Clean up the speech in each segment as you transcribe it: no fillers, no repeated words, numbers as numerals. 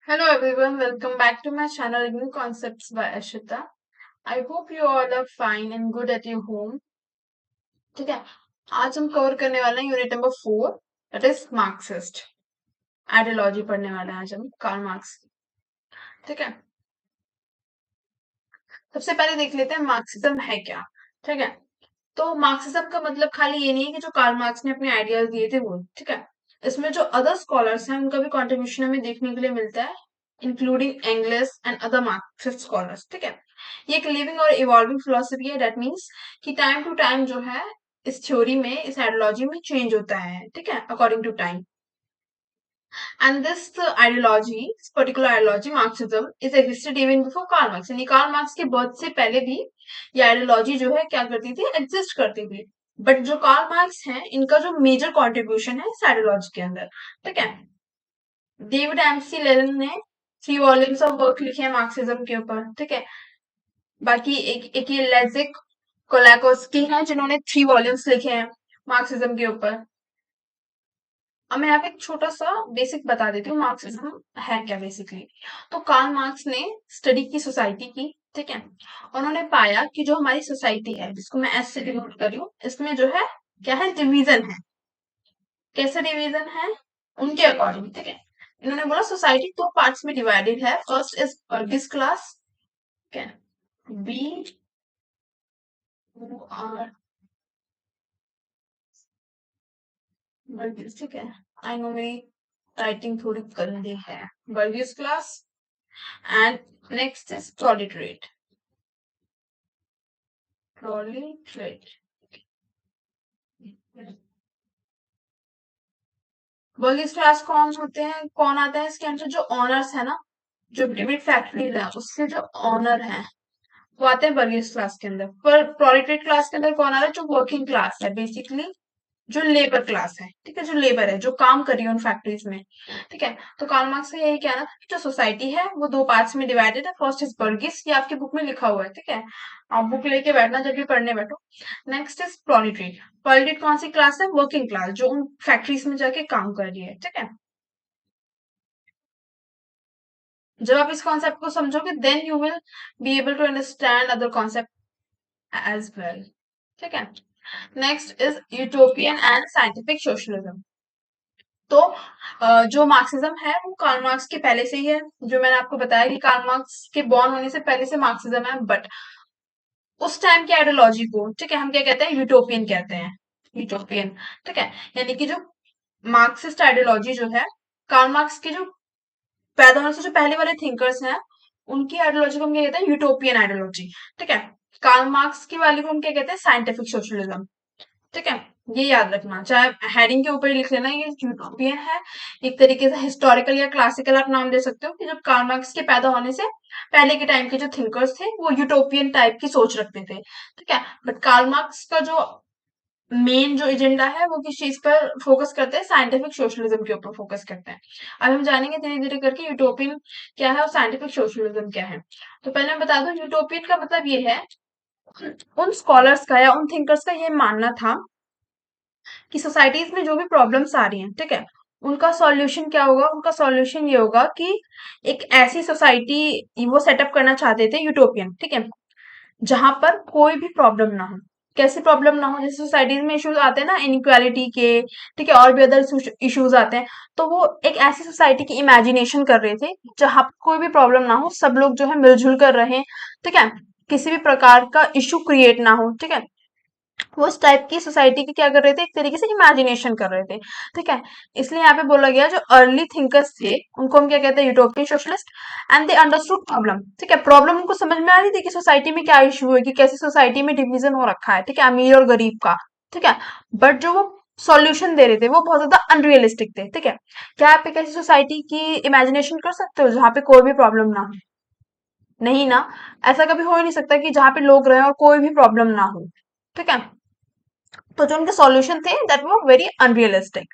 Hello everyone, welcome back to my channel New Concepts by Ashita. I hope you all are fine and good at your home. ठीक है, आज हम cover करने वाले हैं unit number 4, that is Marxist ideology पढ़ने वाले हैं आज हम कार्ल मार्क्स। ठीक है, सबसे पहले देख लेते हैं मार्क्सिज्म है क्या। ठीक है, तो मार्क्सिज्म का मतलब खाली ये नहीं है कि जो कार्ल मार्क्स ने अपने आइडियाज दिए थे वो। ठीक है, इसमें जो अदर स्कॉलर्स हैं उनका भी कंट्रीब्यूशन हमें देखने के लिए मिलता है, including English and other Marxist scholars. ठीक है, ये एक लिविंग और इवॉल्विंग फिलोसफी है। दैट मीन्स कि टाइम टू टाइम जो है इस थ्योरी में, इस आइडियोलॉजी में चेंज होता है। ठीक है, according to time. And this ideology, this particular ideology, Marxism, is existed even before Karl Marx. यानी कार्ल मार्क्स के बर्थ से पहले भी ये आइडियोलॉजी जो है क्या करती थी, एग्जिस्ट करती थी। बट जो कार्ल मार्क्स हैं, इनका जो मेजर कंट्रीब्यूशन है इस आइडियोलॉजी के अंदर। ठीक है, डेविड एमसी लेनिन ने 3 वॉल्यूम्स ऑफ वर्क लिखे हैं मार्क्सिज्म के ऊपर। ठीक है, बाकी एक ये लेजिक कोलाकोस्की हैं जिन्होंने 3 वॉल्यूम्स लिखे हैं मार्क्सिज्म के ऊपर। अब मैं यहाँ पे एक छोटा सा बेसिक बता देती हूँ मार्क्सिज्म है क्या बेसिकली। तो कार्ल मार्क्स ने स्टडी की सोसाइटी की। ठीक है, उन्होंने पाया कि जो हमारी सोसाइटी है जिसको मैं एस से डिनोट कर रही हूँ, इसमें जो है क्या है, डिवीजन है। कैसे डिवीजन है, उनके अकॉर्डिंग। ठीक है, इन्होंने बोला सोसाइटी 2 पार्ट्स में डिवाइडेड है। फर्स्ट इज वर्किंग क्लास, ठीक है, बी आर वर्गीज। ठीक है, आई नो मेरी राइटिंग थोड़ी गंदी है। वर्गीज class and next is proliterate. Proliterate. वर्गीज क्लास कौन होते हैं, कौन आता है इसके अंदर, जो ऑनर्स है ना, जो प्राइवेट फैक्ट्रीज है उसके जो ऑनर है वो आते हैं वर्गीज क्लास के अंदर। पर प्रोलिटरेट क्लास के अंदर कौन आ रहा है, जो वर्किंग क्लास है बेसिकली, जो लेबर क्लास है। ठीक है, जो लेबर है जो काम कर रही है उन फैक्ट्रीज में। ठीक है, तो कार्ल मार्क्स का यही कहना था कि जो सोसाइटी है वो 2 पार्ट्स में डिवाइडेड है। फर्स्ट इज बर्गिस, ये आपकी बुक में लिखा हुआ है। ठीक है, आप बुक लेके बैठना जब भी पढ़ने बैठो। Next is प्रोलिटरेट। प्रोलिटरेट कौन सी क्लास है, वर्किंग क्लास, जो उन फैक्ट्रीज में जाके काम कर रही है। ठीक है, जब आप इस कॉन्सेप्ट को समझोगे then you will be able to understand other concept as well. ठीक है, next is utopian and scientific socialism. तो जो मार्क्सिज्म है वो कार्ल मार्क्स के पहले से ही है। जो मैंने आपको बताया कि कार्ल मार्क्स के बॉर्न होने से पहले से मार्क्सिज्म है, बट उस टाइम की आइडियोलॉजी को, ठीक है, हम क्या कहते हैं, यूटोपियन कहते हैं। यूटोपियन। ठीक है, यानी कि जो मार्क्सिस्ट आइडियोलॉजी जो है, कार्ल मार्क्स के जो पैदा होने से जो पहले वाले थिंकर्स हैं उनकी आइडियोलॉजी को हम क्या कहते हैं, यूटोपियन आइडियोलॉजी। ठीक है, कार्ल मार्क्स की वाली को हम क्या कहते हैं, साइंटिफिक सोशलिज्म। ठीक है, ये याद रखना, चाहे हेडिंग के ऊपर ही लिख लेना, ये यूटोपियन है। एक तरीके से हिस्टोरिकल या क्लासिकल आप नाम दे सकते हो कि जब कार्ल मार्क्स के पैदा होने से पहले के टाइम के जो थिंकर्स थे वो यूटोपियन टाइप की सोच रखते थे। ठीक है, बट कार्ल मार्क्स का जो मेन जो एजेंडा है वो किस चीज पर फोकस करते हैं, साइंटिफिक सोशलिज्म के ऊपर फोकस करते हैं। अब हम जानेंगे धीरे धीरे करके यूटोपियन क्या है और साइंटिफिक सोशलिज्म क्या है। तो पहले मैं बता दूं, यूटोपियन का मतलब ये है, उन स्कॉलर्स का या उन थिंकर्स का ये मानना था कि सोसाइटीज में जो भी प्रॉब्लम्स आ रही हैं, ठीक है, उनका सॉल्यूशन क्या होगा, उनका सॉल्यूशन ये होगा कि एक ऐसी सोसाइटी वो सेटअप करना चाहते थे, यूटोपियन। ठीक है, जहां पर कोई भी प्रॉब्लम ना हो। कैसी प्रॉब्लम ना हो, जैसे सोसाइटीज में इश्यूज आते हैं ना इनइक्वालिटी के, ठीक है, और भी अदर इश्यूज आते हैं। तो वो एक ऐसी सोसाइटी की इमेजिनेशन कर रहे थे जहां पर कोई भी प्रॉब्लम ना हो, सब लोग जो है मिलजुल कर रहे। ठीक है, किसी भी प्रकार का इशू क्रिएट ना हो। ठीक है, वो उस टाइप की सोसाइटी की क्या कर रहे थे, एक तरीके से इमेजिनेशन कर रहे थे। ठीक है, इसलिए यहाँ पे बोला गया जो अर्ली थिंकर्स थे उनको हम क्या कहते हैं, utopian socialist. And they understood problem. ठीक है, प्रॉब्लम उनको समझ में आ रही थी कि सोसाइटी में क्या इशू है, कि कैसी सोसाइटी में डिवीजन हो रखा है, ठीक है, अमीर और गरीब का। ठीक है, बट जो वो सॉल्यूशन दे रहे थे वो बहुत ज्यादा अनरियलिस्टिक थे। ठीक है, क्या आप एक ऐसी सोसाइटी की इमेजिनेशन कर सकते हो जहाँ पे कोई भी प्रॉब्लम ना हो? नहीं ना, ऐसा कभी हो ही नहीं सकता कि जहाँ पे लोग रहे और कोई भी प्रॉब्लम ना हो। ठीक है, तो जो उनके सॉल्यूशन थे that were very unrealistic.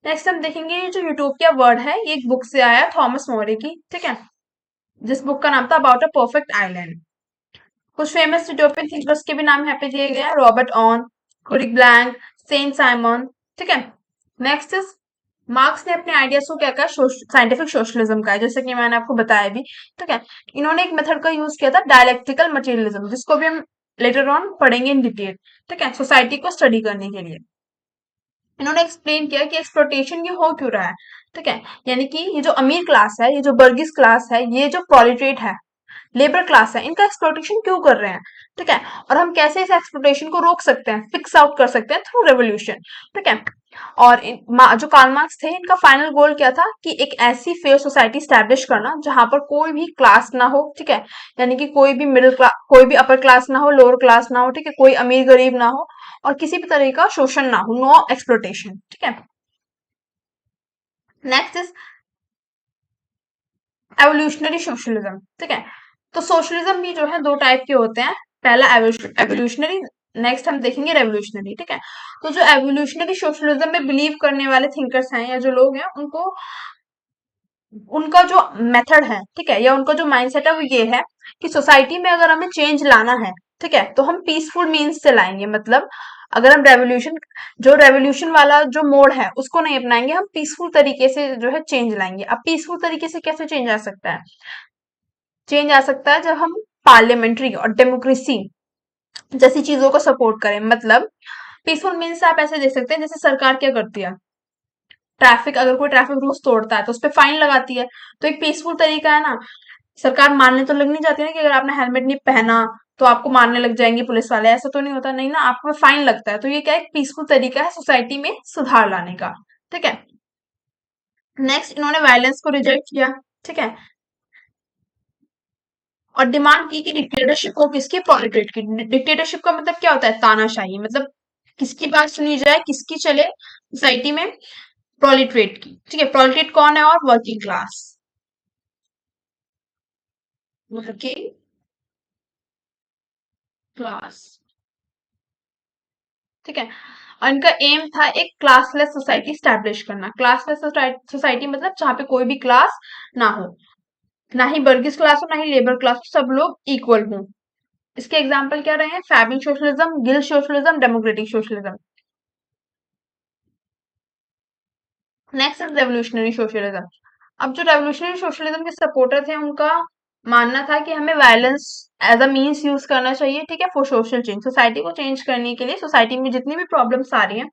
Next हम देखेंगे जो यूटोपिया वर्ड है, ये एक बुक से आया, थॉमस मोरे की। ठीक है, जिस बुक का नाम था अबाउट अ परफेक्ट आइलैंड। कुछ फेमस यूटोपियन थिंकर्स के भी नाम यहाँ पे दिए गए हैं, Robert Owen, Rick Blanc, Saint Simon. ठीक है, नेक्स्ट इज मार्क्स ने अपने आइडियाज को क्या कहा, साइंटिफिक सोशलिज्म का है, जैसे कि मैंने आपको बताया भी। ठीक है, इन्होंने एक मेथड का यूज किया था, डायलेक्टिकल मटेरियलिज्म, जिसको भी हम लेटर ऑन पढ़ेंगे इन डिटेल। ठीक है, सोसाइटी को स्टडी करने के लिए इन्होंने एक्सप्लेन किया कि एक्सप्लोटेशन ये हो क्यों रहा है। ठीक है, यानी कि ये जो अमीर क्लास है, ये जो बर्गिस क्लास है, ये जो प्रोलिटरेट है, लेबर क्लास है, इनका एक्सप्लोटेशन क्यों कर रहे हैं। ठीक है, और हम कैसे इस एक्सप्लोटेशन को रोक सकते हैं, फिक्स आउट कर सकते हैं थ्रू रेवोल्यूशन। ठीक है, और जो कार्ल मार्क्स थे, इनका फाइनल गोल क्या था कि एक ऐसी फेयर सोसाइटी स्टैब्लिश करना जहां पर कोई भी क्लास ना हो। ठीक है, यानी कि कोई भी मिडिल क्लास, कोई भी अपर क्लास ना हो, लोअर क्लास ना हो। ठीक है, कोई अमीर गरीब ना हो, और किसी भी तरह का शोषण ना हो, नो एक्सप्लोटेशन। ठीक है, नेक्स्ट इज एवोल्यूशनरी सोशलिज्म। ठीक है, तो सोशलिज्म भी जो है दो टाइप के होते हैं, पहला एवोल्यूशनरी, नेक्स्ट हम देखेंगे रेवोल्यूशनरी। ठीक है, तो जो एवोल्यूशनरी सोशलिज्म में बिलीव करने वाले थिंकर्स हैं या जो लोग हैं, उनको उनका जो मेथड है, ठीक है, या उनका जो माइंडसेट है वो ये है कि सोसाइटी में अगर हमें चेंज लाना है, ठीक है, तो हम पीसफुल मीन्स से लाएंगे। मतलब अगर हम रेवोल्यूशन वाला जो मोड है उसको नहीं अपनाएंगे, हम पीसफुल तरीके से जो है चेंज लाएंगे। अब पीसफुल तरीके से कैसे चेंज आ सकता है? चेंज आ सकता है जब हम पार्लियामेंट्री और डेमोक्रेसी जैसी चीजों को सपोर्ट करें। मतलब पीसफुल मीन्स आप ऐसे दे सकते हैं, जैसे सरकार क्या करती है, ट्रैफिक, अगर कोई ट्रैफिक रूल्स तोड़ता है तो उस पर फाइन लगाती है। तो एक पीसफुल तरीका है ना। सरकार मारने तो लग नहीं जाती ना कि अगर आपने हेलमेट नहीं पहना तो आपको मारने लग जाएंगे पुलिस वाले, ऐसा तो नहीं होता, नहीं ना, आपको फाइन लगता है। तो ये क्या, एक पीसफुल तरीका है सोसाइटी में सुधार लाने का। ठीक है, नेक्स्ट इन्होंने वायलेंस को रिजेक्ट किया। ठीक है, और डिमांड की कि डिक्टेटरशिप को किसकी, प्रोलिटरेट की। डिक्टेटरशिप का मतलब क्या होता है, तानाशाही। मतलब किसकी बात सुनी जाए, किसकी चले सोसाइटी में, प्रोलिटरेट की। ठीक है, प्रोलिटरेट कौन है, और वर्किंग क्लास, वर्किंग क्लास। ठीक है, और इनका एम था एक क्लासलेस सोसाइटी स्टैब्लिश करना। क्लासलेस सोसाइटी मतलब जहां पे कोई भी क्लास ना हो, ना ही बर्गिस क्लास हो, ना ही लेबर क्लास हो, सब लोग इक्वल हों। इसके एग्जाम्पल क्या रहे हैं, Fabian socialism, guild socialism, democratic socialism. Next is revolutionary socialism. अब जो रेवोल्यूशनरी सोशलिज्म के सपोर्टर थे, उनका मानना था कि हमें violence as a means use करना चाहिए। ठीक है, फॉर सोशल चेंज, सोसाइटी को चेंज करने के लिए, सोसाइटी में जितनी भी प्रॉब्लम्स आ रही हैं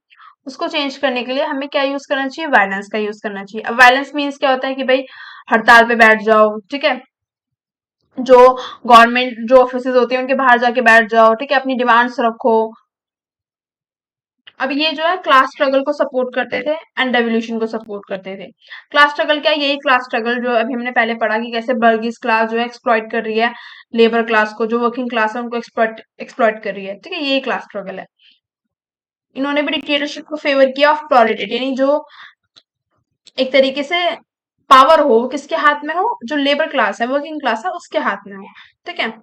उसको चेंज करने के लिए हमें क्या यूज करना चाहिए, वायलेंस का यूज करना चाहिए। अब वायलेंस मीन्स क्या होता है कि भाई हड़ताल पे बैठ जाओ। ठीक है, जो गवर्नमेंट जो ऑफिसेज होती है उनके बाहर जाके बैठ जाओ। ठीक है, अपनी डिमांड्स रखो। अब ये जो है क्लास स्ट्रगल को सपोर्ट करते थे एंड रेवोल्यूशन को सपोर्ट करते थे। क्लास स्ट्रगल क्या है, यही क्लास स्ट्रगल जो अभी हमने पहले पढ़ा कि कैसे बर्गिस क्लास जो है एक्सप्लॉइट कर रही है लेबर क्लास को, जो वर्किंग क्लास है उनको एक्सप्लॉइट एक्सप्लॉइट कर रही है। ठीक है, यही क्लास स्ट्रगल है। इन्होंने भी डिक्टेटरशिप को फेवर किया ऑफ प्रोलेटेरिएट, यानी जो एक तरीके से पावर हो वो किसके हाथ में हो, जो लेबर क्लास है, वर्किंग क्लास है, उसके हाथ में हो। ठीक है,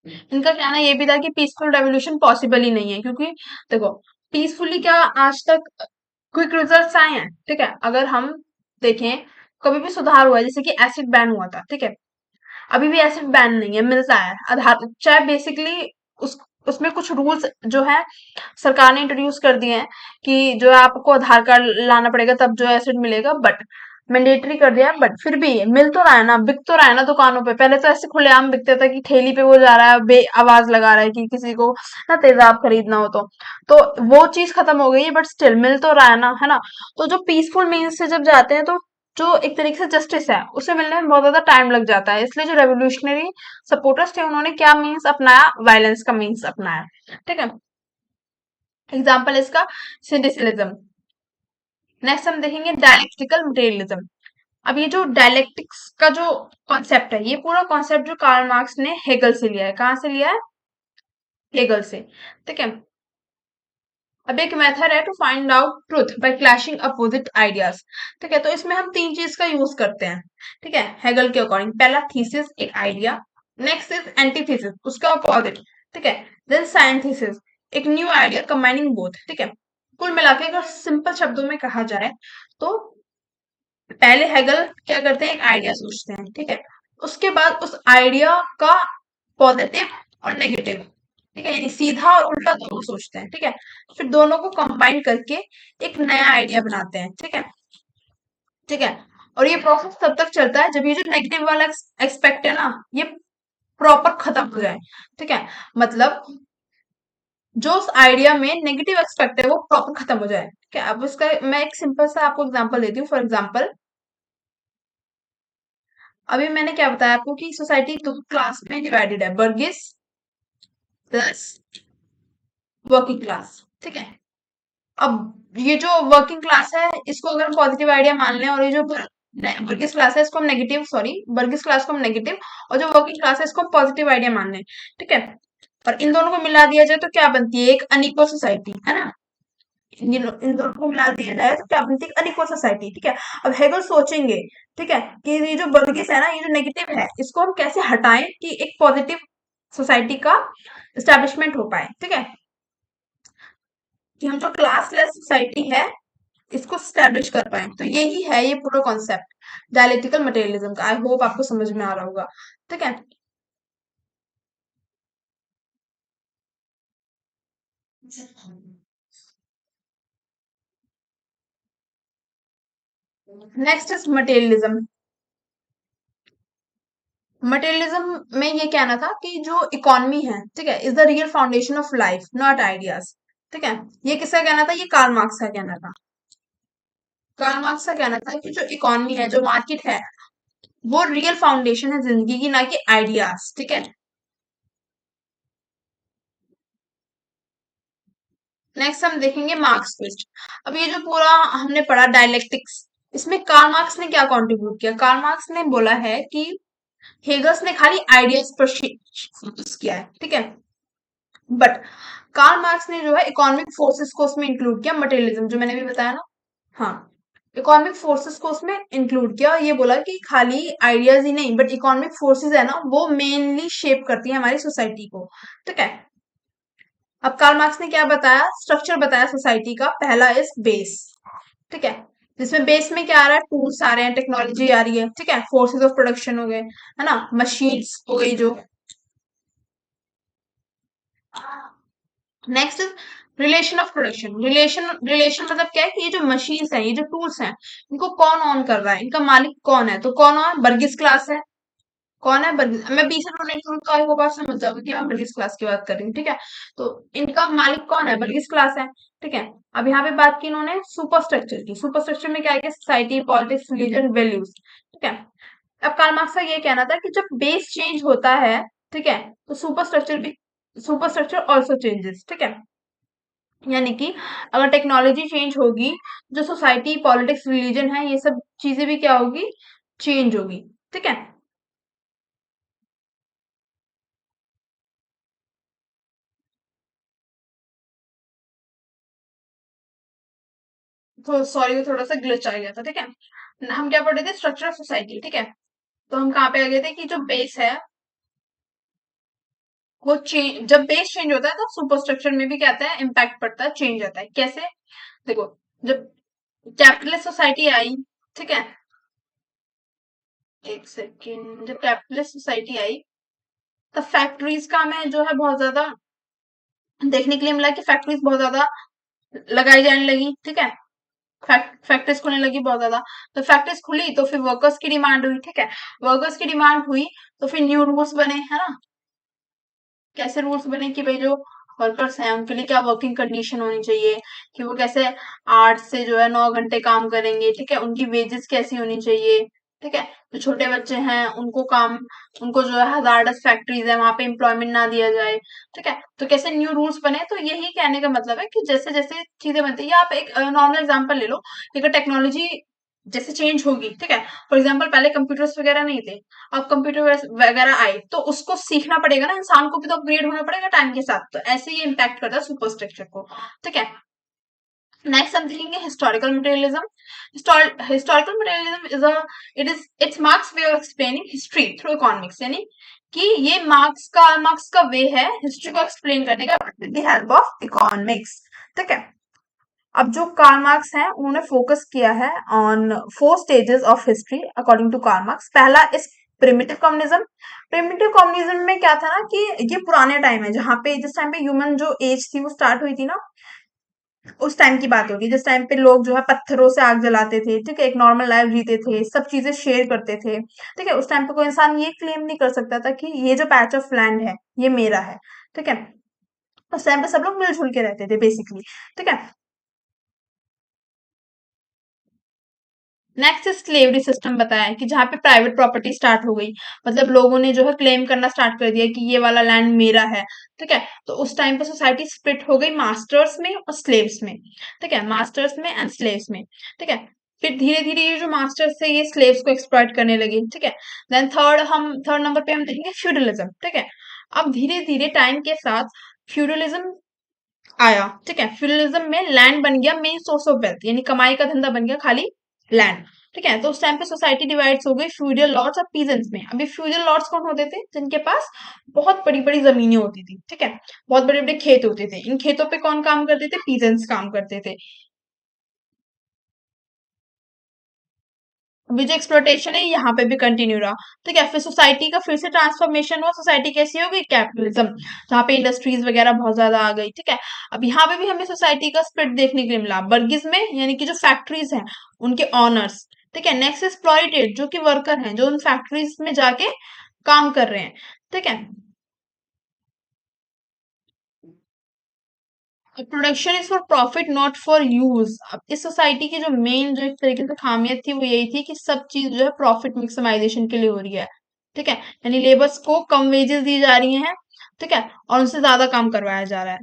इनका कहना ये भी था कि पीसफुल रेवोल्यूशन पॉसिबल ही नहीं है, क्योंकि देखो पीसफुली क्या आज तक क्विक रिजल्ट्स आए हैं। ठीक है, अगर हम देखें कभी भी सुधार हुआ है, जैसे कि एसिड बैन हुआ था। ठीक है, अभी भी एसिड बैन नहीं है, मिलता है आधार, चाहे बेसिकली उस उसमें कुछ रूल्स जो है सरकार ने इंट्रोड्यूस कर दिए हैं कि जो है आपको आधार कार्ड लाना पड़ेगा तब जो एसिड मिलेगा, बट मैंडेटरी कर दिया है। बट फिर भी मिल तो रहा है ना, बिक तो रहा है ना दुकानों पे। पहले तो ऐसे खुलेआम बिकता था कि ठेली पे वो जा रहा है, बे आवाज लगा रहा है कि किसी को ना तेजाब खरीदना हो तो वो चीज खत्म हो गई है, बट स्टिल मिल तो रहा है ना, है ना। तो जो पीसफुल मीन्स से जब जाते हैं तो जो एक तरीके से जस्टिस है उसे मिलने में बहुत ज्यादा टाइम लग जाता है। इसलिए जो रेवोल्यूशनरी सपोर्टर्स थे उन्होंने क्या मीन्स अपनाया, वायलेंस का मीन्स अपनाया। ठीक है, एग्जाम्पल इसका सिंडिसिलिज्म। नेक्स्ट हम देखेंगे डायलेक्टिकल मटेरियलिज्म। अब ये जो डायलेक्टिक्स का जो कॉन्सेप्ट है, ये पूरा कॉन्सेप्ट जो कार्ल मार्क्स ने हेगल से लिया है। कहाँ से लिया है, हेगल से। ठीक है, अब एक मेथड है to find out truth by clashing opposite ideas. ठीक है, तो इसमें हम तीन चीज का यूज करते हैं। ठीक है, हेगल के अकॉर्डिंग पहला थीसिस, एक आइडिया। नेक्स्ट इज एंटीथीसिस, उसका अपोजिट। ठीक है, देन साइंथिसिस, एक न्यू आइडिया कंबाइनिंग बोथ। ठीक है, कुल मिला के अगर सिंपल शब्दों में कहा जाए तो पहले हेगल क्या करते हैं, एक आइडिया सोचते हैं। ठीक है, उसके बाद उस आइडिया का पॉजिटिव और नेगेटिव ठीक है, यानी सीधा और उल्टा दोनों सोचते हैं। ठीक है, फिर दोनों को कंबाइन करके एक नया आइडिया बनाते हैं। ठीक है, ठीक है, और ये प्रोसेस तब तक चलता है जब ये जो नेगेटिव वाला एक्सपेक्ट है ना, ये प्रॉपर खत्म हो जाए। ठीक है, मतलब जो उस आइडिया में नेगेटिव एस्पेक्ट है वो प्रॉपर खत्म हो जाए। ठीक है, अब उसका मैं एक सिंपल सा आपको एग्जांपल देती हूँ। फॉर एग्जांपल, अभी मैंने क्या बताया आपको कि सोसाइटी दो क्लास में डिवाइडेड है, बर्गिस प्लस वर्किंग क्लास। ठीक है, अब ये जो वर्किंग क्लास है इसको अगर हम पॉजिटिव आइडिया मान लें, और ये जो बर्गिस क्लास है इसको हम नेगेटिव, सॉरी बर्गिस क्लास को हम नेगेटिव, और जो वर्किंग क्लास है इसको हम पॉजिटिव आइडिया मान लें। ठीक है, और इन दोनों को मिला दिया जाए तो क्या बनती है, एक अनइक्वल सोसाइटी, है ना। इन दोनों को मिला दिया जाए तो क्या बनती है, अनइक्वल सोसाइटी। ठीक है, अब हेगल सोचेंगे, ठीक है, कि ये जो बर्गिस है ना, ये जो नेगेटिव है इसको हम कैसे हटाएं कि एक पॉजिटिव सोसाइटी का एस्टेब्लिशमेंट हो पाए। ठीक है, कि हम जो क्लासलेस सोसाइटी है इसको स्टैब्लिश कर पाए, तो यही है ये पूरा कॉन्सेप्ट डायलेक्टिकल मटेरियलिज्म का। आई होप आपको समझ में आ रहा होगा। ठीक है, नेक्स्ट इज मटेरियलिज्म। मटेरियलिज्म में ये कहना था कि जो इकोनॉमी है, ठीक है, is the real foundation of life not ideas. ठीक है, ये किसका कहना था, ये कार्ल मार्क्स का कहना था। कार्ल मार्क्स का कहना था कि जो इकोनॉमी है, जो मार्केट है, वो रियल फाउंडेशन है जिंदगी की, ना कि आइडियाज। ठीक है, नेक्स्ट हम देखेंगे मार्क्स ट्विस्ट। अब ये जो पूरा हमने पढ़ा डायलेक्टिक्स, इसमें कार्ल मार्क्स ने क्या कंट्रीब्यूट किया। कार्ल मार्क्स ने बोला है कि हेगल्स ने खाली आइडियाज पर फोकस किया है। ठीक है, बट कार्ल मार्क्स ने जो है इकोनॉमिक फोर्सेस को उसमें इंक्लूड किया, मटेरियलिज्म जो मैंने भी बताया ना। हाँ, इकोनॉमिक फोर्सेस को उसमें इंक्लूड किया और ये बोला कि खाली आइडियाज ही नहीं, बट इकोनॉमिक फोर्सेस है ना, वो मेनली शेप करती है हमारी सोसाइटी को। ठीक है, अब कार्ल मार्क्स ने क्या बताया, स्ट्रक्चर बताया सोसाइटी का। पहला इज बेस। ठीक है, जिसमें बेस में क्या आ रहा है, टूल्स आ रहे हैं, टेक्नोलॉजी आ रही है। ठीक है, फोर्सेस ऑफ प्रोडक्शन हो गए, है ना, मशीन्स हो गई जो। Next relation of production. Relation मतलब क्या है कि ये जो मशीन्स हैं, ये जो टूल्स हैं, इनको कौन ऑन कर रहा है, इनका मालिक कौन है, तो कौन है, बर्गिस क्लास है। कौन है, बर्गिस। मैं बीच में रोटेट करूँ तो आपको बात समझ जाओगे कि हम बर्गिस क्लास की बात कर रही हूँ। ठीक है, तो इनका मालिक कौन है, बर्गिस क्लास है। ठीक है, अब यहाँ पे बात की इन्होंने सुपर स्ट्रक्चर की। सुपर स्ट्रक्चर में क्या है, सोसाइटी, पॉलिटिक्स, रिलीजन, वैल्यूज। ठीक है, अब कार्ल मार्क्स का ये कहना था कि जब बेस चेंज होता है, ठीक है, तो सुपर स्ट्रक्चर ऑल्सो चेंजेस। ठीक है, यानी कि अगर टेक्नोलॉजी चेंज होगी, जो सोसाइटी, पॉलिटिक्स, रिलीजन है, ये सब चीजें भी क्या होगी, चेंज होगी। ठीक है, तो सॉरी थोड़ा सा ग्लिच आ गया था। ठीक है, हम क्या पढ़ रहे थे, स्ट्रक्चर ऑफ सोसाइटी। ठीक है, तो हम कहाँ पे आ गए थे कि जो बेस है वो चेंज, जब बेस चेंज होता है तो सुपर स्ट्रक्चर में भी क्या आता है, इम्पैक्ट पड़ता है, चेंज आता है। कैसे, देखो, जब कैपिटलिस्ट सोसाइटी आई, ठीक है, एक सेकेंड, जब कैपिटलिस्ट सोसाइटी आई तब फैक्ट्रीज का हमें जो है बहुत ज्यादा देखने के लिए मिला कि फैक्ट्रीज बहुत ज्यादा लगाई जाने लगी। ठीक है, फैक्ट्रीज खुलने लगी बहुत ज्यादा। तो फैक्ट्रीज खुली तो फिर वर्कर्स की डिमांड हुई। ठीक है, वर्कर्स की डिमांड हुई तो फिर न्यू रूल्स बने, है ना। कैसे रूल्स बने कि भाई जो वर्कर्स हैं उनके लिए क्या वर्किंग कंडीशन होनी चाहिए, कि वो कैसे 8 से जो है 9 घंटे काम करेंगे। ठीक है, उनकी वेजेस कैसी होनी चाहिए। ठीक है, जो छोटे बच्चे हैं उनको काम, उनको जो है हजार्डस फैक्ट्रीज है वहां पे एम्प्लॉयमेंट ना दिया जाए। ठीक है, तो कैसे न्यू रूल्स बने, तो यही कहने का मतलब है कि जैसे जैसे चीजें बनती है, या आप एक नॉर्मल एग्जांपल ले लो कि अगर टेक्नोलॉजी जैसे चेंज होगी। ठीक है, फॉर एग्जांपल पहले कंप्यूटर्स वगैरह नहीं थे, अब कंप्यूटर वगैरह आए तो उसको सीखना पड़ेगा ना, इंसान को भी तो अपग्रेड होना पड़ेगा टाइम के साथ। तो ऐसे ही इम्पैक्ट करता है सुपर स्ट्रक्चर को। ठीक है, नेक्स्ट हम देखेंगे historical materialism. Historical materialism it's marks way of explaining history through economics, यानी कि ये मार्क्स का वे है हिस्ट्री को एक्सप्लेन करने का with the help of economics. ठीक है, अब जो कार्ल मार्क्स हैं उन्होंने फोकस किया है on 4 stages of history according to Karl Marx. पहला is primitive communism. Primitive communism में क्या था ना कि ये पुराने टाइम है, जहाँ पे जिस टाइम पे ह्यूमन जो एज थी वो स्टार्ट हुई थी ना, उस टाइम की बात होगी, जिस टाइम पे लोग जो है पत्थरों से आग जलाते थे, ठीक है, एक नॉर्मल लाइफ जीते थे, सब चीजें शेयर करते थे, ठीक है। उस टाइम पे कोई इंसान ये क्लेम नहीं कर सकता था कि ये जो पैच ऑफ लैंड है ये मेरा है, ठीक है। उस टाइम पे सब लोग मिलजुल के रहते थे बेसिकली, ठीक है। नेक्स्ट स्लेवरी सिस्टम बताया है कि जहाँ पे प्राइवेट प्रॉपर्टी स्टार्ट हो गई, मतलब लोगों ने जो है क्लेम करना स्टार्ट कर दिया कि ये वाला लैंड मेरा है, ठीक है। तो उस टाइम पे सोसाइटी स्प्लिट हो गई मास्टर्स में और स्लेव्स में, ठीक है, मास्टर्स में एंड स्लेव्स में, ठीक है। फिर धीरे धीरे ये जो मास्टर्स थे ये स्लेव्स को एक्सप्लॉइट करने लगे, ठीक है। देन थर्ड नंबर पे हम देखेंगे फ्यूडलिज्म, ठीक है। अब धीरे धीरे टाइम के साथ फ्यूडलिज्म आया, ठीक है। फ्यूडलिज्म में लैंड बन गया मेन सोर्स ऑफ वेल्थ, यानी कमाई का धंधा बन गया खाली लैंड, ठीक है। तो उस टाइम पे सोसाइटी डिवाइड्स हो गई फ्यूडल लॉर्ड्स और पीजेंट्स में। अभी फ्यूडल लॉर्ड्स कौन होते थे? जिनके पास बहुत बड़ी बड़ी जमीनें होती थी, ठीक है, बहुत बड़े बड़े खेत होते थे। इन खेतों पे कौन काम करते थे? पीजेंट्स काम करते थे। अभी जो एक्सप्लोटेशन है यहाँ पे भी कंटिन्यू रहा, ठीक है। फिर सोसाइटी का फिर से ट्रांसफॉर्मेशन हुआ, सोसाइटी कैसी हो गई? कैपिटलिज्म, जहाँ पे इंडस्ट्रीज वगैरह बहुत ज्यादा आ गई, ठीक है। अब यहाँ पे भी हमें सोसाइटी का स्प्लिट देखने के लिए मिला, बर्गिज में यानी कि जो फैक्ट्रीज हैं उनके ऑनर्स, ठीक है। नेक्स्ट एक्सप्लॉइटेड, जो कि वर्कर हैं, जो उन फैक्ट्रीज में जाके काम कर रहे हैं, ठीक है। Production is for profit not for use. अब इस सोसाइटी की जो मेन जो एक तरीके से खामियत थी वो यही थी कि सब चीज जो है प्रॉफिट मैक्सिमाइजेशन के लिए हो रही है, ठीक है। यानी लेबर्स को कम वेजेस दी जा रही हैं, ठीक है, और उनसे ज्यादा काम करवाया जा रहा है।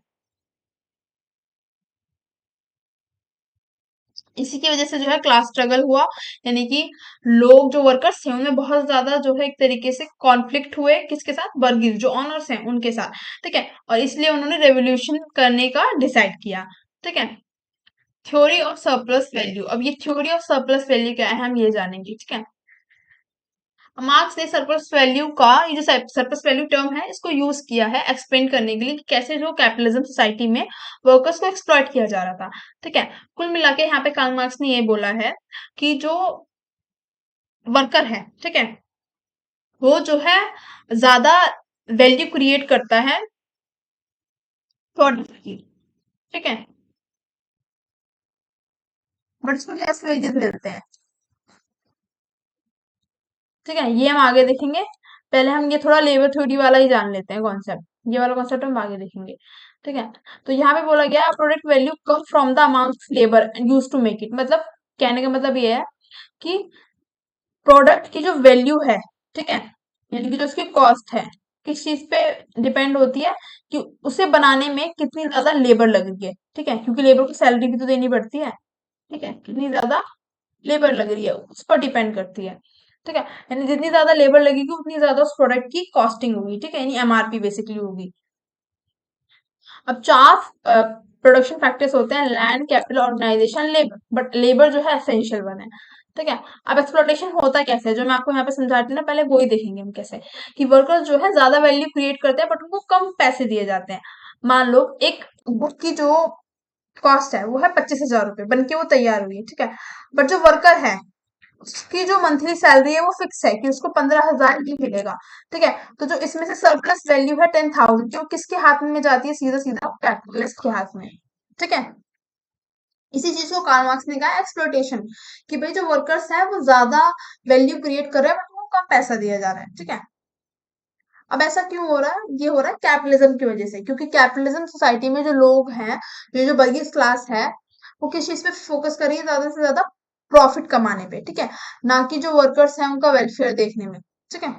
इसी की वजह से जो है क्लास स्ट्रगल हुआ, यानी कि लोग जो वर्कर्स थे उनमें बहुत ज्यादा जो है एक तरीके से कॉन्फ्लिक्ट हुए, किसके साथ? बर्गिज जो ऑनर्स हैं उनके साथ, ठीक है। और इसलिए उन्होंने रेवोल्यूशन करने का डिसाइड किया, ठीक है। Theory of surplus value. अब ये थ्योरी ऑफ सरप्लस वैल्यू क्या है हम ये जानेंगे, ठीक है। मार्क्स ने सरप्लस वैल्यू का, ये जो सरप्लस वैल्यू टर्म है इसको यूज किया है एक्सप्लेन करने के लिए कि कैसे जो कैपिटलिज्म सोसाइटी में वर्कर्स को एक्सप्लॉइट किया जा रहा था, ठीक है। कुल मिला के यहाँ पे कार्ल मार्क्स ने ये बोला है कि जो वर्कर है, ठीक है, वो जो है ज्यादा वैल्यू क्रिएट करता है प्रोडक्ट की, ठीक है, बट उसको लेस वेजेस मिलते हैं, ठीक है। ये हम आगे देखेंगे। पहले हम ये थोड़ा लेबर थ्योरी वाला ही जान लेते हैं कॉन्सेप्ट, ये वाला कॉन्सेप्ट हम आगे देखेंगे, ठीक है। तो यहाँ पे बोला गया product value come from the amount labour use to make it. मतलब कहने का मतलब ये है कि प्रोडक्ट की जो वैल्यू है, ठीक है, यानी कि जो उसकी कॉस्ट है, किस चीज पे डिपेंड होती है? कि उसे बनाने में कितनी ज्यादा लेबर लगेगी है, ठीक है, क्योंकि लेबर को सैलरी भी तो देनी पड़ती है, ठीक है। कितनी ज्यादा लेबर लग रही है उस पर डिपेंड करती है, ठीक है। यानी जितनी ज्यादा लेबर लगेगी उतनी ज्यादा उस प्रोडक्ट की कॉस्टिंग होगी, ठीक है, यानी एमआरपी बेसिकली होगी। अब चार प्रोडक्शन फैक्टर्स होते हैं, land, capital, organisation, labour, but labour जो है एसेंशियल वन है, ठीक है। अब एक्सप्लोटेशन होता कैसे है, जो मैं आपको यहाँ पे समझाती हूँ ना, पहले वो ही देखेंगे हम कैसे। कि वर्कर्स जो है ज्यादा वैल्यू क्रिएट करते हैं बट उनको कम पैसे दिए जाते हैं। मान लो एक बुक की जो कॉस्ट है वो है 25,000 रुपए, बन के वो तैयार हुई है, ठीक है। बट जो वर्कर है उसकी जो मंथली सैलरी है वो फिक्स है कि उसको 15,000 ही मिलेगा, ठीक है। तो जो इसमें से सरप्लस वैल्यू है 10,000, जो किसके हाथ में जाती है? सीधा सीधा कैपिटलिस्ट के हाथ में, ठीक है। इसी चीज को कार्ल मार्क्स ने कहा एक्सप्लोटेशन, कि भाई जो वर्कर्स है वो ज्यादा वैल्यू क्रिएट कर रहे हैं बट उनको कम पैसा दिया जा रहा है, ठीक है। अब ऐसा क्यों हो रहा है? ये हो रहा है कैपिटलिज्म की वजह से, क्योंकि कैपिटलिज्म सोसाइटी में जो लोग हैं, जो जो वर्गीज क्लास है, वो किस चीज पे फोकस कर रही है? ज्यादा से ज्यादा प्रॉफिट कमाने पे, ठीक है, ना कि जो वर्कर्स हैं उनका वेलफेयर देखने में, ठीक है।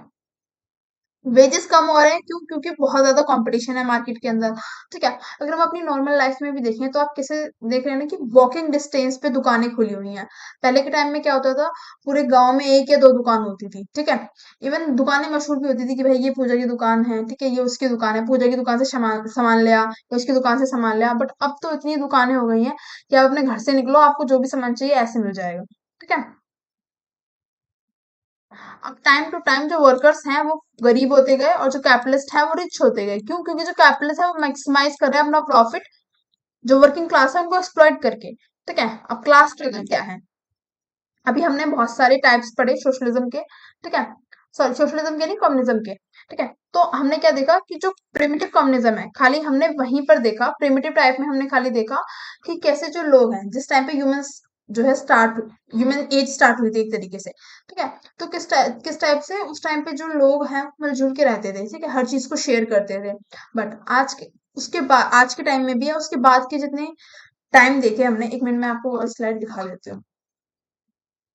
वेजेस कम हो रहे हैं, क्यों? क्योंकि बहुत ज्यादा कंपटीशन है मार्केट के अंदर, ठीक है। अगर हम अपनी नॉर्मल लाइफ में भी देखें तो आप कैसे देख रहे हैं ना कि वॉकिंग डिस्टेंस पे दुकानें खुली हुई हैं। पहले के टाइम में क्या होता था? पूरे गांव में एक या दो दुकान होती थी, ठीक है। इवन दुकानें मशहूर भी होती थी कि भाई ये पूजा की दुकान है, ठीक है, ये उसकी दुकान है, पूजा की दुकान से सामान सामान लिया या उसकी दुकान से सामान लिया। बट अब तो इतनी दुकानें हो गई हैं कि आप अपने घर से निकलो, आपको जो भी सामान चाहिए ऐसे मिल जाएगा, ठीक है। अब टाइम टू टाइम जो वर्कर्स हैं वो गरीब होते गए और जो कैपिटलिस्ट है वो रिच होते गए। क्यों? क्योंकि जो कैपिटलिस्ट है वो मैक्सिमाइज कर रहे हैं अपना प्रॉफिट, जो वर्किंग क्लास है उनको एक्सप्लॉइट करके, ठीक है। अब क्लास स्ट्रगल क्या है? अभी हमने बहुत सारे टाइप्स पढ़े सोशलिज्म के, ठीक है। सॉरी सोशलिज्म के नहीं, कम्युनिज्म के। ठीक है, तो हमने क्या देखा कि जो प्रिमिटिव कम्युनिज्म है, खाली हमने वहीं पर देखा, प्रिमिटिव टाइप में हमने खाली देखा कि कैसे जो लोग हैं, जिस टाइम पे ह्यूमंस जो है स्टार्ट, ह्यूमन एज स्टार्ट हुई थी एक तरीके से। ठीक है, तो किस टाइप से उस टाइम पे जो लोग हैं मिलजुल के रहते थे, ठीक है, हर चीज को शेयर करते थे। बट आज के उसके बाद आज के टाइम में भी है, उसके बाद के जितने टाइम देखे हमने, एक मिनट में आपको स्लाइड दिखा देती हूँ।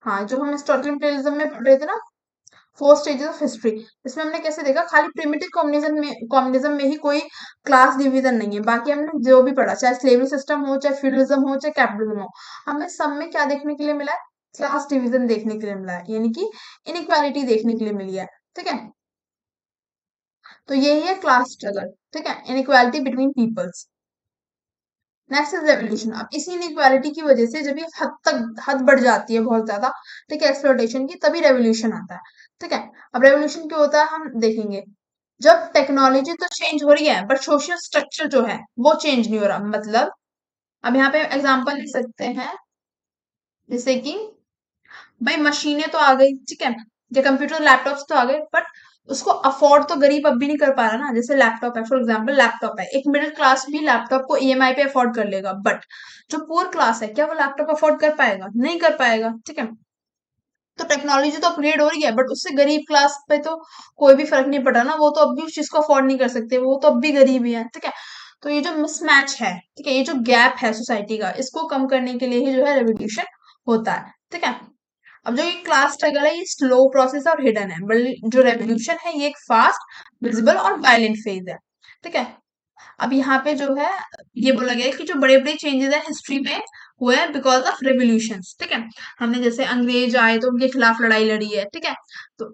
हाँ, जो हम हिस्टोरिकल इंटेलिज्म में पढ़ रहे थे ना, फोर स्टेजेस ऑफ हिस्ट्री, इसमें हमने कैसे देखा खाली प्रिमिटिव कम्युनिज्म में ही कोई क्लास डिवीजन नहीं है। बाकी हमने जो भी पढ़ा, चाहे स्लेवरी सिस्टम हो, चाहे फ्यूडलिज्म हो, चाहे कैपिटलिज्म हो, हमें सब में क्या देखने के लिए मिला है? क्लास डिवीजन देखने के लिए मिला है, यानी कि इनइक्वालिटी देखने के लिए मिली है। ठीक है, तो यही है क्लास स्ट्रगल। ठीक है, inequality between peoples. Next is revolution. अब इसी इनइक्वालिटी की वजह से जब ये हद बढ़ जाती है बहुत ज्यादा, ठीक है, एक्सप्लोइटेशन की, तभी रेवोल्यूशन आता है। ठीक है, अब रेवोल्यूशन क्यों होता है हम देखेंगे। जब टेक्नोलॉजी तो चेंज हो रही है बट सोशल स्ट्रक्चर जो है वो चेंज नहीं हो रहा। मतलब अब यहाँ पे एग्जांपल लिख सकते हैं, जैसे कि भाई मशीनें तो आ गई, ठीक है, या कंप्यूटर लैपटॉप्स तो आ गए, बट उसको अफोर्ड तो गरीब अब भी नहीं कर पा रहा ना। जैसे लैपटॉप है, फॉर एग्जांपल लैपटॉप है, एक मिडिल क्लास भी लैपटॉप को ईएमआई पे अफोर्ड कर लेगा, बट जो पुअर क्लास है क्या वो लैपटॉप अफोर्ड कर पाएगा? नहीं कर पाएगा। ठीक है, तो टेक्नोलॉजी तो अपग्रेड हो रही है बट उससे गरीब क्लास पे तो कोई भी फर्क नहीं पड़ रहा ना, वो तो अब भी उस चीज को अफोर्ड नहीं कर सकते, वो तो अब भी गरीब ही है। ठीक है, तो ये जो मिसमैच है, ठीक है, ये जो गैप है सोसाइटी का, इसको कम करने के लिए ही जो है रेवोल्यूशन होता है। ठीक है, अब जो ये क्लास स्ट्रगल है ये स्लो प्रोसेस और हिडन है, बट जो रेवोल्यूशन है ये एक फास्ट, विजिबल और वायलेंट फेज है। ठीक है, अब यहाँ पे जो है ये बोला गया है कि जो बड़े बड़े चेंजेस है हिस्ट्री में हुए हैं बिकॉज ऑफ रेवोल्यूशंस। ठीक है, हमने जैसे अंग्रेज आए तो उनके खिलाफ लड़ाई लड़ी है। ठीक है, तो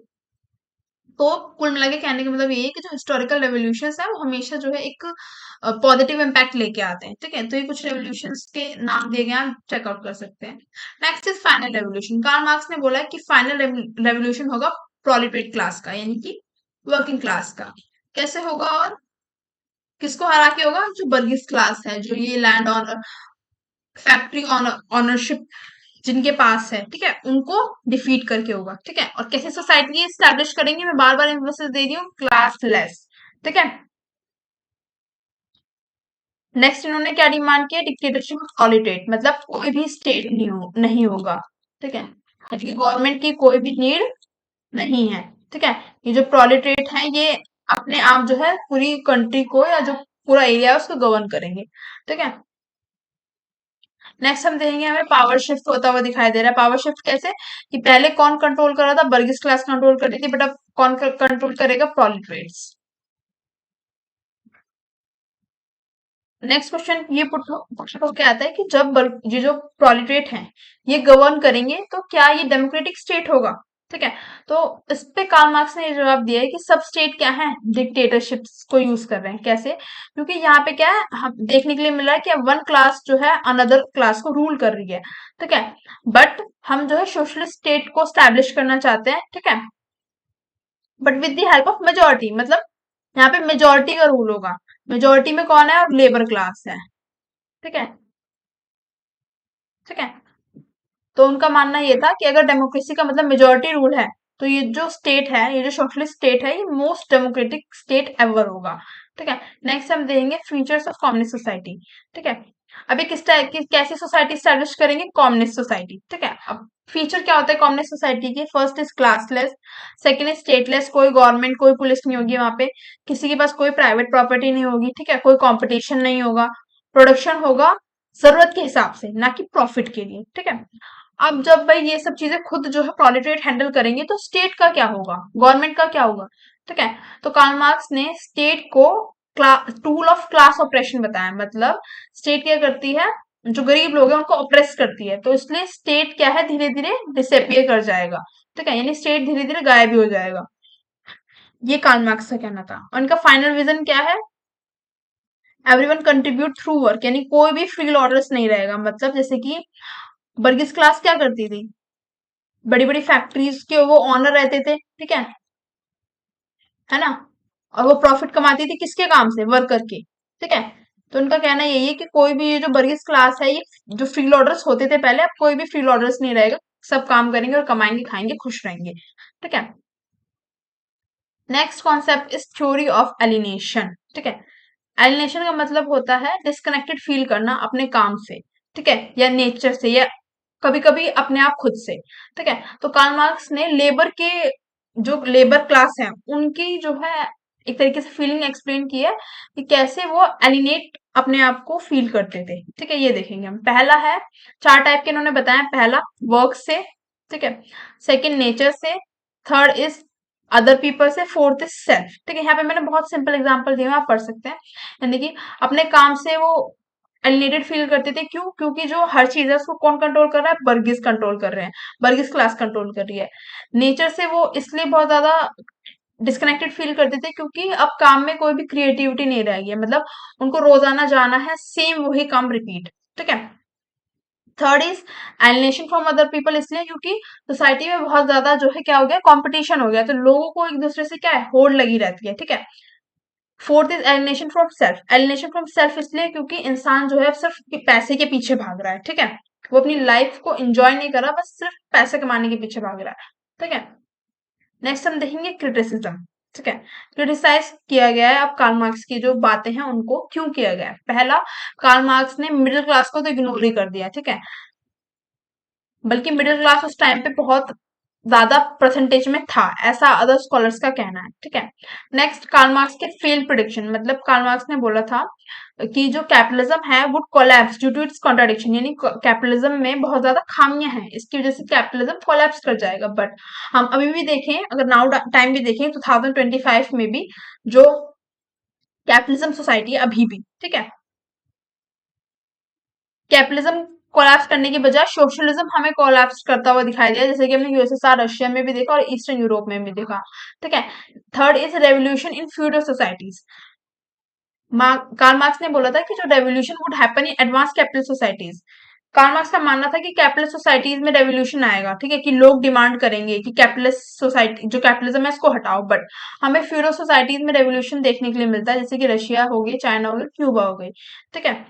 तो कुल मिला के कहने का मतलब ये है कि जो हिस्टोरिकल रेवोल्यूशंस है वो हमेशा जो है एक पॉजिटिव इम्पैक्ट लेके आते हैं। ठीक है, तो ये कुछ रेवोल्यूशंस के नाम दिए गए हैं, आप चेकआउट कर सकते हैं। Next is final revolution. Karl Marx ने बोला है कि फाइनल रेवोल्यूशन होगा प्रोलिटरेट क्लास का, यानी कि वर्किंग क्लास का। कैसे होगा और किसको हरा के होगा? जो बर्गिस क्लास है, जो ये लैंड ऑनर, फैक्ट्री ऑनरशिप जिनके पास है, ठीक है, उनको डिफीट करके होगा। ठीक है, और कैसे सोसाइटी स्टैब्लिश करेंगे, मैं बार बार इन्फोसिस दे रही हूँ, क्लासलेस। ठीक है, नेक्स्ट इन्होंने क्या डिमांड किया? डिक्टेटरशिप ऑफ प्रोलेटेट, मतलब कोई भी स्टेट नहीं होगा। ठीक है, गवर्नमेंट की कोई भी नीड नहीं है। ठीक है, ये जो प्रोलेटेट है ये अपने आप जो है पूरी कंट्री को या जो पूरा एरिया है उसको गवर्न करेंगे। ठीक है, नेक्स्ट हम देखेंगे, हमें पावर शिफ्ट होता हुआ दिखाई दे रहा है। पावर शिफ्ट कैसे? कि पहले कौन कंट्रोल कर रहा था? बर्गिस क्लास कंट्रोल कर रही थी, बट अब कौन कंट्रोल करेगा? प्रोलिटरेट्स। नेक्स्ट क्वेश्चन ये पुट होके आता है कि जब ये जो प्रोलिटरेट हैं ये गवर्न करेंगे तो क्या ये डेमोक्रेटिक स्टेट होगा? ठीक है, तो इस पे कार्ल मार्क्स ने ये जवाब दिया है कि सब स्टेट क्या है, डिक्टेटरशिप्स को यूज कर रहे हैं। कैसे? क्योंकि यहाँ पे क्या है, हम देखने के लिए मिल रहा है कि अब वन क्लास जो है अनदर क्लास को रूल कर रही है। ठीक है, बट हम जो है सोशलिस्ट स्टेट को स्टैब्लिश करना चाहते हैं। ठीक है, but with the help of majority, मतलब यहाँ पे मेजोरिटी का रूल होगा। मेजोरिटी में कौन है? और लेबर क्लास है। ठीक है, ठीक है, तो उनका मानना ये था कि अगर डेमोक्रेसी का मतलब मेजोरिटी रूल है, तो ये जो स्टेट है, ये जो सोशलिस्ट स्टेट है, ये मोस्ट डेमोक्रेटिक स्टेट एवर होगा। ठीक है, नेक्स्ट हम देखेंगे फीचर्स ऑफ कम्युनिस्ट सोसाइटी। ठीक है, अभी किस टाइप की कैसी सोसाइटी स्टैब्लिश करेंगे? Communist society. ठीक है, अब फीचर क्या होता है कम्युनिस्ट सोसाइटी के? First is classless, second is stateless, कोई गवर्नमेंट कोई पुलिस नहीं होगी वहां पे, किसी के पास कोई प्राइवेट प्रॉपर्टी नहीं होगी। ठीक है, कोई कंपटीशन नहीं होगा, प्रोडक्शन होगा जरूरत के हिसाब से, ना कि प्रॉफिट के लिए। ठीक है, अब जब भाई ये सब चीजें खुद जो है प्रोलेटरेट हैंडल करेंगे तो स्टेट का क्या होगा? गवर्नमेंट का क्या होगा? ठीक है, तो कार्ल मार्क्स ने स्टेट को टूल ऑफ क्लास ऑपरेशन बताया। मतलब स्टेट क्या करती है? जो गरीब लोग हैं उनको ऑप्रेस करती है, तो इसलिए स्टेट क्या है, धीरे धीरे डिसअपियर कर जाएगा। ठीक है, यानी स्टेट धीरे धीरे गायब ही हो जाएगा। ये कार्ल मार्क्स का कहना था। और इनका फाइनल विजन क्या है? एवरीवन कंट्रीब्यूट थ्रू वर्क, यानी कोई भी फ्री ऑर्डर्स नहीं रहेगा। मतलब जैसे कि बर्गिस क्लास क्या करती थी? बड़ी बड़ी फैक्ट्रीज के वो ऑनर रहते थे, ठीक है ना, और वो प्रॉफिट कमाती थी किसके काम से? वर्कर के। ठीक है, तो उनका कहना यही है कि कोई भी ये जो बर्गिस क्लास है, ये जो फ्री लॉडर्स होते थे पहले, अब कोई भी फ्री लॉडर्स नहीं रहेगा। सब काम करेंगे और कमाएंगे, खाएंगे, खुश रहेंगे। ठीक है, next concept is theory of alienation. ठीक है, एलिनेशन का मतलब होता है डिस्कनेक्टेड फील करना अपने काम से, ठीक है, या नेचर से, या कभी कभी अपने आप खुद से। ठीक है, तो कार्ल मार्क्स ने लेबर के, जो लेबर क्लास है उनकी जो है एक तरीके से फीलिंग एक्सप्लेन की है कि कैसे वो एलिनेट अपने आप को फील करते थे। ठीक है, ये देखेंगे हम। पहला है, चार टाइप के इन्होंने बताया। पहला वर्क से, ठीक है, सेकंड नेचर से, थर्ड इज अदर पीपल से, फोर्थ इज सेल्फ। ठीक है, यहाँ पे मैंने बहुत सिंपल एग्जांपल दिए हैं, आप पढ़ सकते हैं। यानी कि अपने काम से वो एलिनेटेड फील करते थे। क्यों? क्योंकि जो हर चीज है उसको कौन कंट्रोल कर रहा है? बर्गिस कंट्रोल कर रहे हैं, बर्गिस क्लास कंट्रोल कर रही है। नेचर से वो इसलिए बहुत ज्यादा डिस्कनेक्टेड फील करते थे क्योंकि अब काम में कोई भी क्रिएटिविटी नहीं रह गई है, मतलब उनको रोजाना जाना है, सेम वही काम रिपीट। ठीक है, third is alienation from other people, इसलिए क्योंकि सोसाइटी में बहुत ज्यादा जो है क्या हो गया, कंपटीशन हो गया, तो लोगों को एक दूसरे से क्या है, होड़ लगी रहती है। ठीक है, fourth is alienation from self. Alienation from self इसलिए क्योंकि इंसान जो है सिर्फ पैसे के पीछे भाग रहा है। ठीक है, वो अपनी लाइफ को एंजॉय नहीं कर रहा, बस सिर्फ पैसे कमाने के पीछे भाग रहा है। ठीक है, नेक्स्ट हम देखेंगे क्रिटिसिज्म। ठीक है, क्रिटिसाइज किया गया है अब कार्ल मार्क्स की जो बातें हैं उनको क्यों किया गया है। पहला, कार्ल मार्क्स ने मिडिल क्लास को तो इग्नोर ही कर दिया। ठीक है, बल्कि मिडिल क्लास उस टाइम पे बहुत ज्यादा परसेंटेज में था, ऐसा अदर स्कॉलर्स का कहना है। ठीक है, नेक्स्ट, कार्ल मार्क्स के फेल प्रिडिक्शन, मतलब कार्ल मार्क्स ने बोला था कि जो कैपिटलिज्म है would collapse due to its contradiction, यानी कैपिटलिज्म में बहुत ज्यादा खामियां हैं, इसकी वजह से कैपिटलिज्म कोलैप्स कर जाएगा। बट हम अभी भी देखें, अगर नाउ टाइम भी देखें 2025 में भी जो कैपिटलिज्म सोसाइटी है अभी भी, ठीक है, कैपिटलिज्म कोलैप्स करने की बजाय सोशलिज्म हमें कोलैप्स करता हुआ दिखाई दिया, जैसे कि हमने यूएसएसआर रशिया में भी देखा और ईस्टर्न यूरोप में भी देखा। ठीक है, third is revolution in feudal societies. Karl Marx ने बोला था कि जो revolution would happen in advance capital societies. Karl Marx का मानना था कि कैपिटलिस्ट सोसाइटीज में रेवोल्यूशन आएगा, ठीक है, कि लोग डिमांड करेंगे कि कैपिटलिस्ट सोसाइटी जो कैपिटलिज्म है इसको हटाओ। बट हमें फ्यूडल सोसाइटीज में रेवोल्यूशन देखने के लिए मिलता है, जैसे कि रशिया हो गई, चाइना हो गई, क्यूबा हो गई। ठीक है,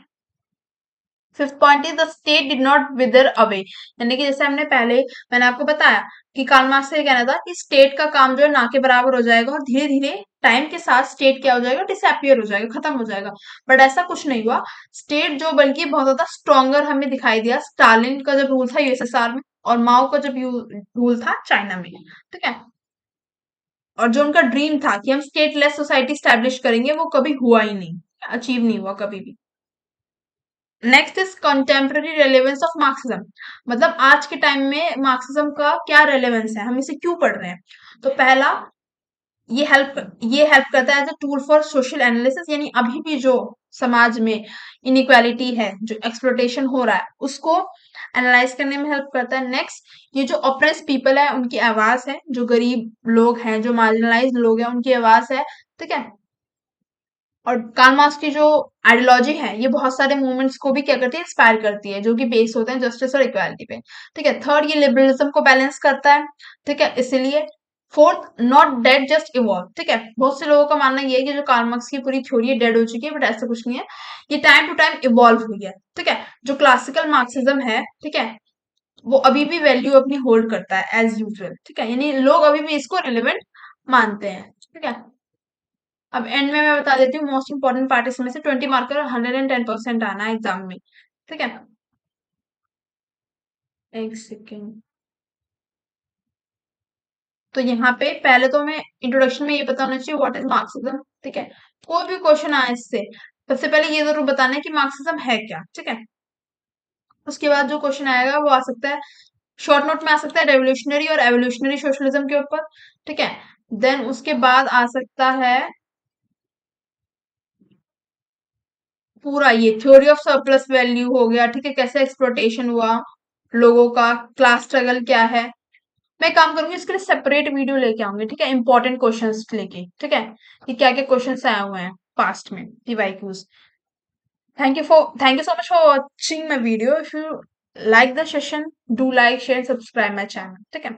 fifth point is the state did not विदर away, यानी कि जैसे हमने पहले, मैंने आपको बताया कि कार्ल मार्क्स का ये कहना था कि स्टेट का काम जो है ना के बराबर हो जाएगा और धीरे धीरे टाइम के साथ स्टेट क्या हो जाएगा, डिसअपियर हो जाएगा, खत्म हो जाएगा। बट ऐसा कुछ नहीं हुआ। स्टेट जो बल्कि बहुत ज्यादा स्ट्रॉन्गर हमें दिखाई दिया, स्टालिन का जब रूल था यूएसएसआर में और माओ का जब रूल था चाइना में। ठीक है, और जो उनका ड्रीम था कि हम स्टेटलेस सोसाइटी स्टैब्लिश करेंगे, वो कभी हुआ ही नहीं, अचीव नहीं हुआ कभी भी। Next is contemporary relevance of Marxism, मतलब आज के टाइम में मार्क्सिज्म का क्या रेलेवेंस है, हम इसे क्यों पढ़ रहे हैं। तो पहला, ये हेल्प करता है as a tool for social analysis, यानी अभी भी जो समाज में इनइक्वालिटी है, जो एक्सप्लोटेशन हो रहा है, उसको एनालाइज करने में हेल्प करता है। नेक्स्ट, ये जो ऑप्रेस पीपल है उनकी आवाज है, जो गरीब लोग हैं, जो मार्जिनलाइज लोग हैं, उनकी आवाज है। ठीक है, और कार्ल मार्क्स की जो आइडियोलॉजी है ये बहुत सारे मूवमेंट्स को भी क्या करती है, इंस्पायर करती है, जो कि बेस्ड होते हैं जस्टिस और इक्वालिटी पे। ठीक है, थर्ड, ये लिबरलिज्म को बैलेंस करता है। ठीक है, इसीलिए। Fourth, not dead just evolve. ठीक है, बहुत से लोगों का मानना ये है कि जो कार्ल मार्क्स की पूरी थ्योरी है डेड हो चुकी है, बट ऐसा कुछ नहीं है, ये टाइम टू टाइम इवॉल्व हुई है। ठीक है, जो क्लासिकल मार्क्सिज्म है, ठीक है, वो अभी भी वैल्यू अपनी होल्ड करता है एज यूजुअल। ठीक है, यानी लोग अभी भी इसको रिलेवेंट मानते हैं। ठीक है, अब एंड में मैं बता देती हूँ मोस्ट इंपॉर्टेंट पार्ट, इसमें से 20 मार्क का 110% आना है एग्जाम में। ठीक है, एक सेकेंड। तो यहाँ पे पहले तो हमें इंट्रोडक्शन में ये पता होना चाहिए व्हाट इज मार्क्सिज्म। ठीक है, कोई भी क्वेश्चन आए इससे सबसे पहले ये जरूर बताना है कि मार्क्सिज्म है क्या। ठीक है, उसके बाद जो क्वेश्चन आएगा वो आ सकता है, शॉर्ट नोट में आ सकता है रेवोल्यूशनरी और एवोल्यूशनरी सोशलिज्म के ऊपर। ठीक है, देन उसके बाद आ सकता है पूरा ये थ्योरी ऑफ सरप्लस वैल्यू हो गया। ठीक है, कैसे एक्सप्लोटेशन हुआ लोगों का, क्लास स्ट्रगल क्या है। मैं काम करूंगी इसके लिए सेपरेट वीडियो लेके आऊंगी। ठीक है, इंपॉर्टेंट क्वेश्चंस लेके। ठीक है, कि क्या क्या क्वेश्चंस आए हुए हैं पास्ट में, PYQs. Thank you so much for watching my video. If you like the session, do like, share, subscribe my channel. ठीक है।